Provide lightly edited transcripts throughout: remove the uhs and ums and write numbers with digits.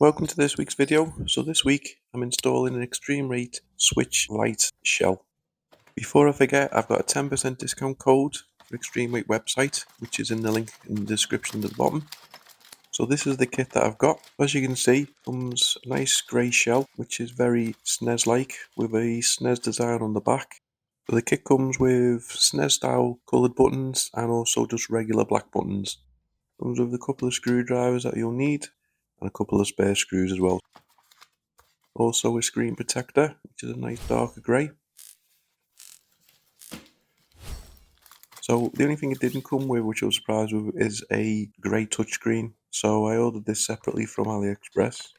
Welcome to this week's video. So this week I'm installing an eXtremeRate Switch Lite shell. Before I forget, I've got a 10% discount code for eXtremeRate website, which is in the link in the description at the bottom. So this is the kit that I've got. As you can see, comes a nice grey shell, which is very SNES-like, with a SNES design on the back. So the kit comes with SNES style coloured buttons and also just regular black buttons. Comes with a couple of screwdrivers that you'll need and a couple of spare screws as well. Also a screen protector, which is a nice darker grey. So the only thing it didn't come with, which I was surprised with, is a grey touchscreen. So I ordered this separately from AliExpress.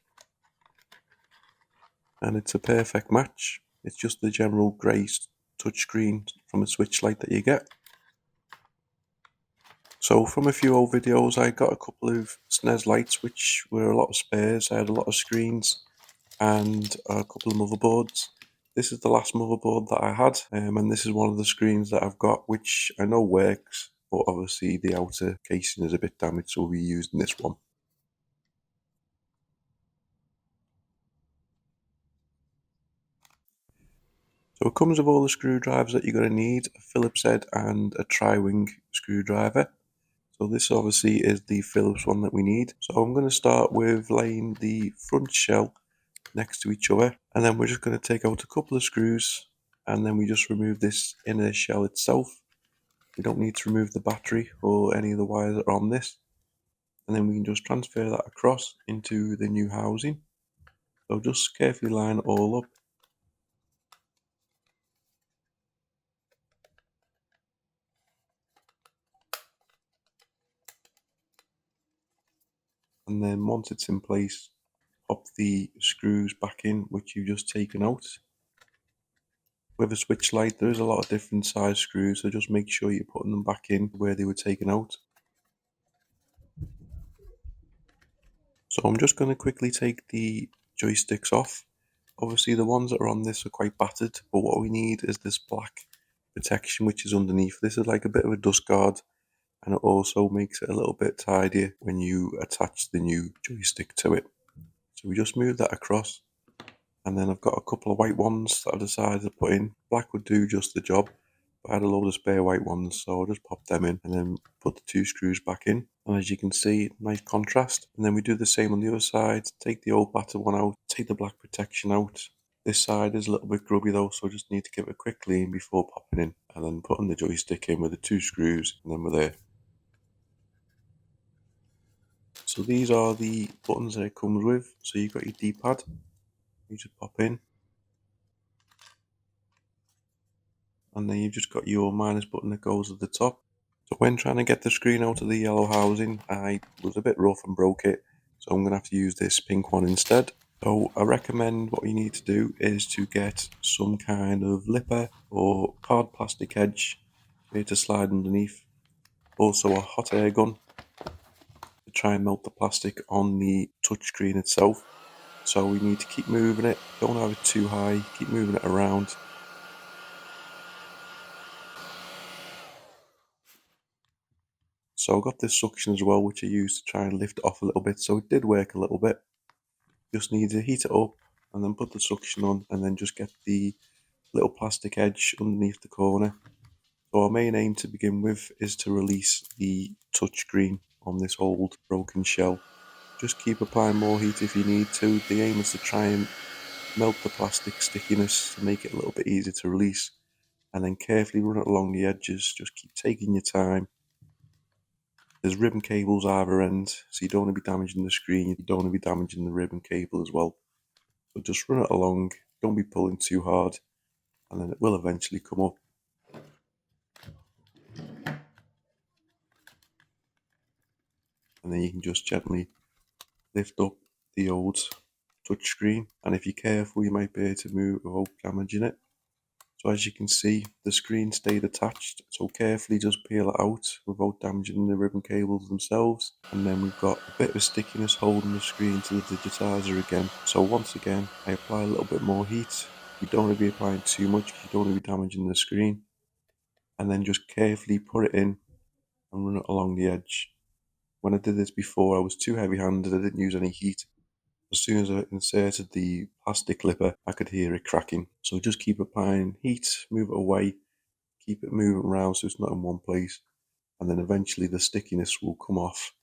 And it's a perfect match. It's just the general grey touchscreen from a Switch Lite that you get. So from a few old videos, I got a couple of SNES Lites, which were a lot of spares. I had a lot of screens and a couple of motherboards. This is the last motherboard that I had, and this is one of the screens that I've got, which I know works, but obviously the outer casing is a bit damaged, so we're using this one. So it comes with all the screwdrivers that you're going to need, a Phillips head and a tri-wing screwdriver. So this obviously is the Phillips one that we need. So I'm going to start with laying the front shell next to each other, and then we're just going to take out a couple of screws, and then we just remove this inner shell itself. We don't need to remove the battery or any of the wires that are on this, and then we can just transfer that across into the new housing. So just carefully line it all up. And then once it's in place, pop the screws back in, which you've just taken out. With a Switch Lite, there is a lot of different size screws, so just make sure you're putting them back in where they were taken out. So I'm just going to quickly take the joysticks off. Obviously the ones that are on this are quite battered, but what we need is this black protection which is underneath. This is like a bit of a dust guard, and it also makes it a little bit tidier when you attach the new joystick to it. So we just move that across, and then I've got a couple of white ones that I've decided to put in. Black would do just the job, but I had a load of spare white ones, so I'll just pop them in and then put the two screws back in. And as you can see, nice contrast. And then we do the same on the other side. Take the old battered one out, take the black protection out. This side is a little bit grubby though, so I just need to give it a quick clean before popping in, and then putting the joystick in with the two screws, and then we're there. So these are the buttons that it comes with. So you've got your D-pad, you just pop in, and then you've just got your minus button that goes at the top. So when trying to get the screen out of the yellow housing, I was a bit rough and broke it, so I'm going to have to use this pink one instead. So I recommend what you need to do is to get some kind of lipper or hard plastic edge here to slide underneath. Also a hot air gun to try and melt the plastic on the touchscreen itself. So we need to keep moving it, don't have it too high, keep moving it around. So I've got this suction as well, which I used to try and lift it off a little bit, so it did work a little bit. Just need to heat it up and then put the suction on, and then just get the little plastic edge underneath the corner. So our main aim to begin with is to release the touchscreen on this old broken shell. Just keep applying more heat if you need to. The aim is to try and melt the plastic stickiness to make it a little bit easier to release, and then carefully run it along the edges. Just keep taking your time. There's ribbon cables either end, so you don't want to be damaging the screen, you don't want to be damaging the ribbon cable as well. So just run it along, don't be pulling too hard, and then it will eventually come up. And then you can just gently lift up the old touchscreen, and if you're careful you might be able to move without damaging it. So as you can see, the screen stayed attached, so carefully just peel it out without damaging the ribbon cables themselves. And then we've got a bit of stickiness holding the screen to the digitizer again. So once again, I apply a little bit more heat. You don't want to be applying too much because you don't want to be damaging the screen. And then just carefully put it in and run it along the edge. When I did this before, I was too heavy-handed, I didn't use any heat. As soon as I inserted the plastic clipper, I could hear it cracking. So just keep applying heat, move it away, keep it moving around so it's not in one place, and then eventually the stickiness will come off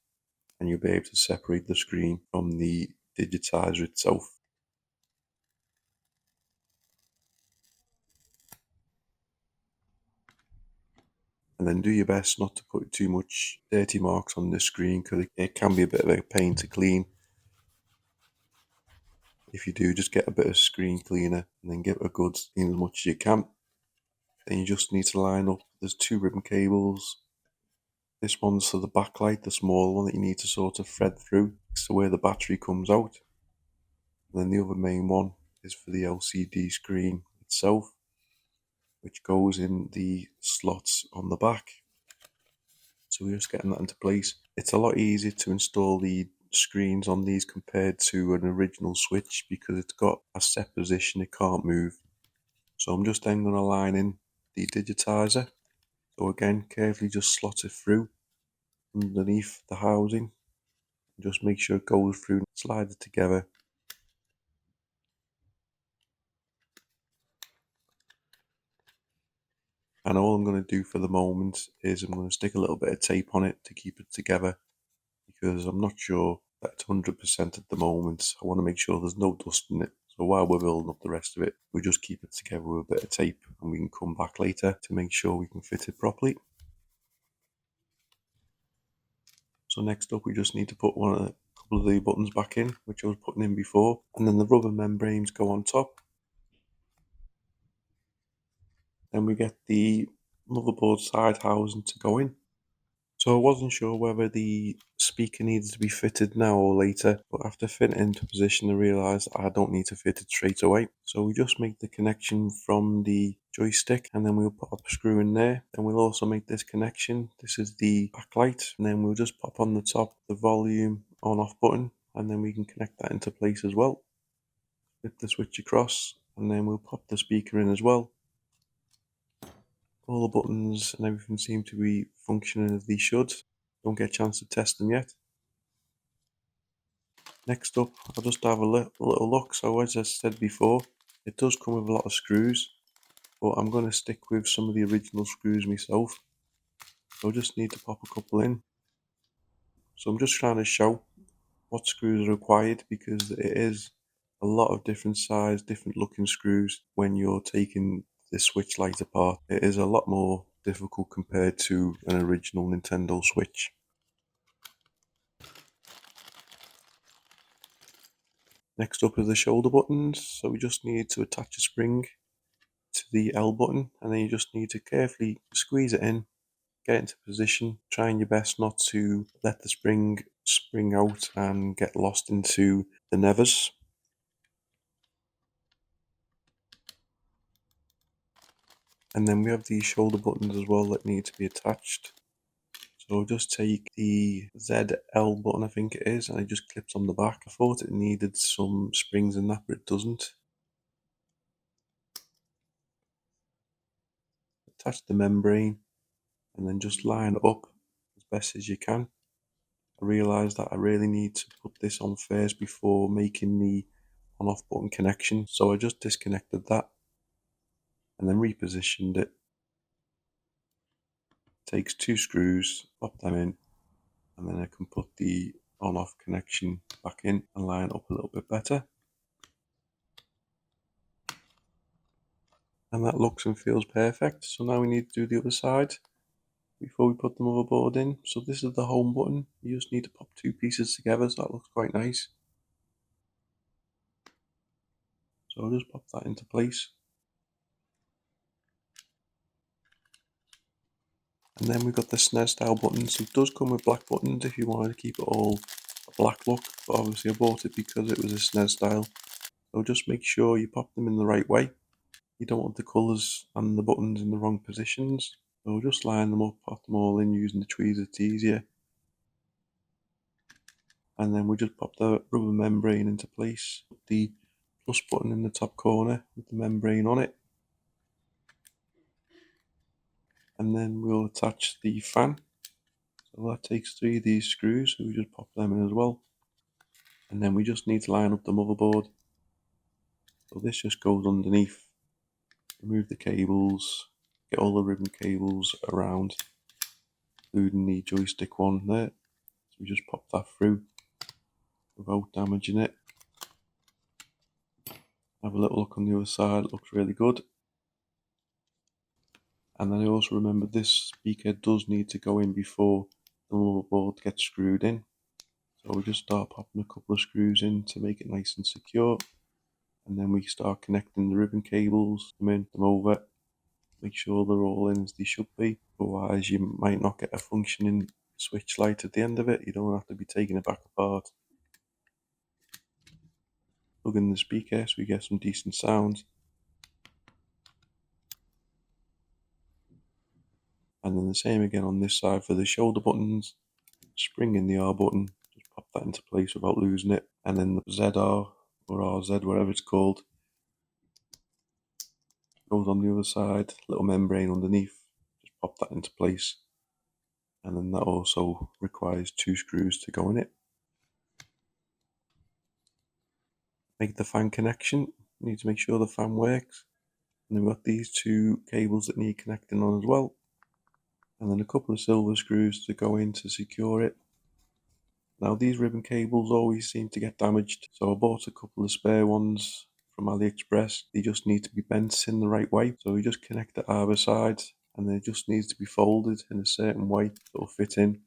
and you'll be able to separate the screen from the digitizer itself. And then do your best not to put too much dirty marks on the screen because it can be a bit of a pain to clean. If you do, just get a bit of screen cleaner and then give it a good clean as much as you can. Then you just need to line up, there's two ribbon cables. This one's for the backlight, the small one that you need to sort of thread through to where the battery comes out. And then the other main one is for the LCD screen itself, which goes in the slots on the back. So we're just getting that into place. It's a lot easier to install the screens on these compared to an original Switch because it's got a set position, it can't move. So I'm just then going to line in the digitizer. So again, carefully just slot it through underneath the housing. Just make sure it goes through, slide it together. And all I'm going to do for the moment is I'm going to stick a little bit of tape on it to keep it together because I'm not sure that it's 100% at the moment. I want to make sure there's no dust in it. So while we're building up the rest of it, we just keep it together with a bit of tape and we can come back later to make sure we can fit it properly. So next up we just need to put a couple of the buttons back in, which I was putting in before, and then the rubber membranes go on top. Then we get the motherboard side housing to go in. So I wasn't sure whether the speaker needed to be fitted now or later, but after fitting it into position I realised I don't need to fit it straight away. So we just make the connection from the joystick and then we'll put a screw in there. Then we'll also make this connection. This is the backlight, and then we'll just pop on the top the volume on off button and then we can connect that into place as well. Flip the switch across and then we'll pop the speaker in as well. All the buttons and everything seem to be functioning as they should. Don't get a chance to test them yet. Next up, I'll just have a little look. So as I said before, it does come with a lot of screws, but I'm going to stick with some of the original screws myself. So I just need to pop a couple in. So I'm just trying to show what screws are required because it is a lot of different size, different looking screws when you're taking the Switch Lite apart. It is a lot more difficult compared to an original Nintendo Switch. Next up is the shoulder buttons. So we just need to attach a spring to the L button and then you just need to carefully squeeze it in, get into position, trying your best not to let the spring out and get lost into the nevers. And then we have the shoulder buttons as well that need to be attached. So just take the ZL button, I think it is, and it just clips on the back. I thought it needed some springs in that, but it doesn't. Attach the membrane and then just line it up as best as you can. I realised that I really need to put this on first before making the on off button connection, so I just disconnected that and then repositioned it. Takes two screws, pop them in, and then I can put the on off connection back in and line up a little bit better. And that looks and feels perfect. So now we need to do the other side before we put the motherboard in. So this is the home button. You just need to pop two pieces together, so that looks quite nice. So I'll just pop that into place. And then we've got the SNES style buttons. It does come with black buttons if you wanted to keep it all a black look, but obviously I bought it because it was a SNES style. So just make sure you pop them in the right way. You don't want the colours and the buttons in the wrong positions. So just line them up, pop them all in using the tweezers, it's easier. And then we just pop the rubber membrane into place. Put the plus button in the top corner with the membrane on it. And then we'll attach the fan. So that takes three of these screws, so we just pop them in as well. And then we just need to line up the motherboard. So this just goes underneath. Remove the cables, get all the ribbon cables around, including the joystick one there. So we just pop that through without damaging it. Have a little look on the other side, it looks really good. And then I also remember this speaker does need to go in before the motherboard gets screwed in. So we just start popping a couple of screws in to make it nice and secure. And then we start connecting the ribbon cables, them over, make sure they're all in as they should be. Otherwise you might not get a functioning Switch Lite at the end of it. You don't have to be taking it back apart. Plug in the speaker so we get some decent sound. And then the same again on this side for the shoulder buttons. Spring in the R button, just pop that into place without losing it. And then the ZR or RZ, whatever it's called, goes on the other side, little membrane underneath, just pop that into place. And then that also requires 2 screws to go in it. Make the fan connection, we need to make sure the fan works. And then we've got these 2 cables that need connecting on as well. And then a couple of silver screws to go in to secure it. Now these ribbon cables always seem to get damaged, so I bought a couple of spare ones from AliExpress. They just need to be bent in the right way, so we just connect it either side, and then it just needs to be folded in a certain way that will fit in.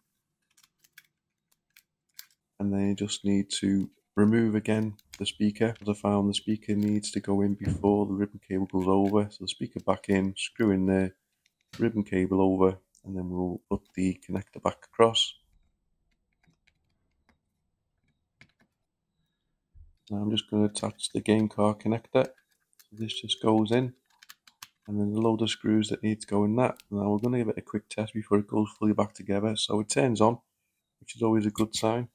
And then you just need to remove again the speaker, because I found the speaker needs to go in before the ribbon cable goes over. So the speaker back in, screw in there, ribbon cable over, and then we'll put the connector back across. Now I'm just going to attach the game card connector. So this just goes in, and then a load of screws that need to go in that. Now we're going to give it a quick test before it goes fully back together. So it turns on, which is always a good sign.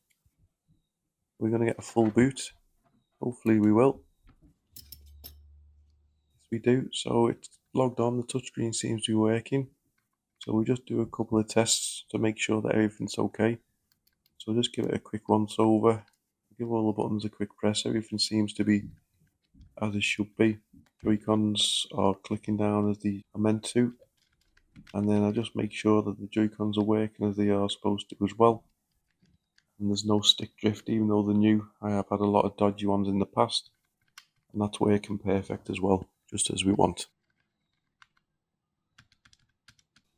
We're going to get a full boot. Hopefully we will. Yes, we do. So it's logged on, the touchscreen seems to be working. So we just do a couple of tests to make sure that everything's okay. So just give it a quick once over. Give all the buttons a quick press. Everything seems to be as it should be. Joy-Cons are clicking down as they are meant to. And then I just make sure that the Joy-Cons are working as they are supposed to as well. And there's no stick drift, even though they're new. I have had a lot of dodgy ones in the past. And that's working perfect as well, just as we want.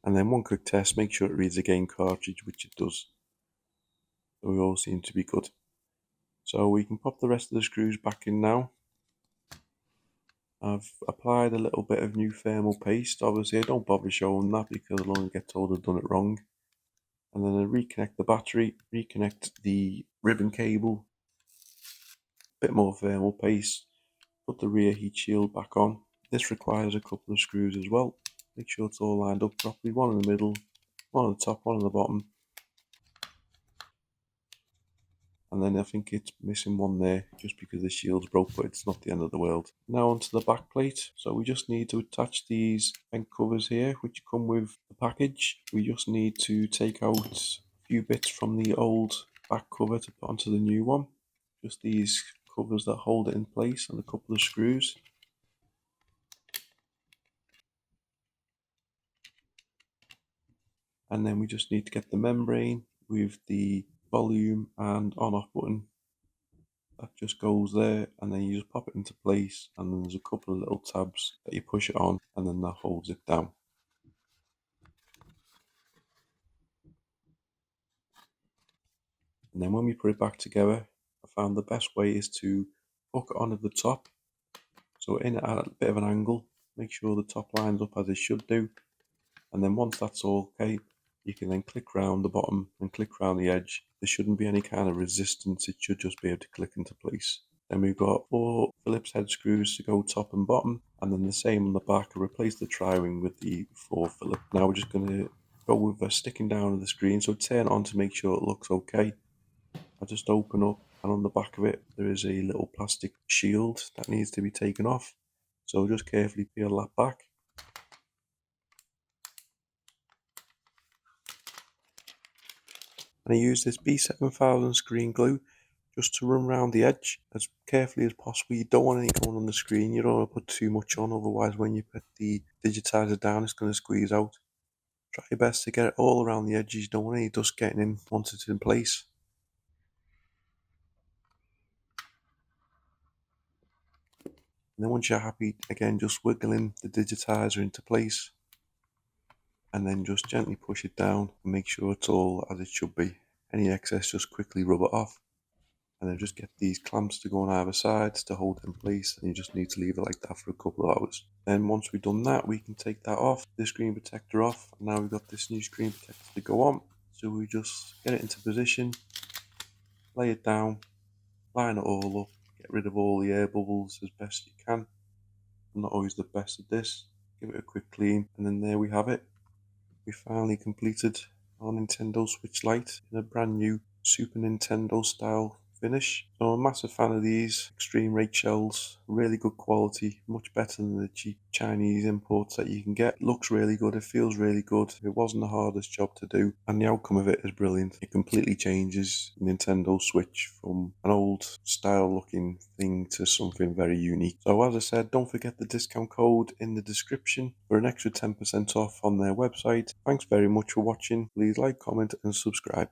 And then one quick test, make sure it reads a game cartridge, which it does. So we all seem to be good. So we can pop the rest of the screws back in now. I've applied a little bit of new thermal paste. Obviously I don't bother showing that because I'll only get told I've done it wrong. And then I reconnect the battery, reconnect the ribbon cable, bit more thermal paste, put the rear heat shield back on. This requires a couple of screws as well. Make sure it's all lined up properly, one in the middle, one on the top, one on the bottom. And then I think it's missing one there just because the shield's broke, but it's not the end of the world. Now onto the back plate. So we just need to attach these vent covers here, which come with the package. We just need to take out a few bits from the old back cover to put onto the new one. Just these covers that hold it in place and a couple of screws. And then we just need to get the membrane with the volume and on off button. That just goes there, and then you just pop it into place, and then there's a couple of little tabs that you push it on, and then that holds it down. And then when we put it back together, I found the best way is to hook it on at the top, so in it at a bit of an angle, make sure the top lines up as it should do, and then once that's all okay, you can then click round the bottom and click round the edge. There shouldn't be any kind of resistance, it should just be able to click into place. Then we've got 4 Phillips head screws to go top and bottom, and then the same on the back. I replaced the tri-wing with the 4 Phillips. Now we're just going to go with sticking down on the screen, so turn it on to make sure it looks okay. I just open up, and on the back of it there is a little plastic shield that needs to be taken off. So just carefully peel that back. And I use this B7000 screen glue. just to run around the edge as carefully as possible. You don't want any going on the screen, you don't want to put too much on, otherwise when you put the digitizer down it's going to squeeze out. Try your best to get it all around the edges, you don't want any dust getting in once it's in place. And then once you're happy, again just wiggling the digitizer into place and then just gently push it down and make sure it's all as it should be. Any excess just quickly rub it off. And then just get these clamps to go on either sides to hold it in place, and you just need to leave it like that for a couple of hours. Then once we've done that, we can take that off, the screen protector off, and now we've got this new screen protector to go on. So we just get it into position, lay it down, line it all up, get rid of all the air bubbles as best you can. I'm not always the best at this. Give it a quick clean, and then there we have it. We finally completed our Nintendo Switch Lite in a brand new Super Nintendo style finish. So I'm a massive fan of these eXtremeRate shells, really good quality, much better than the cheap Chinese imports that you can get. Looks really good, it feels really good, it wasn't the hardest job to do, and the outcome of it is brilliant. It completely changes Nintendo Switch from an old style looking thing to something very unique. So as I said, don't forget the discount code in the description for an extra 10% off on their website. Thanks very much for watching, please like, comment and subscribe.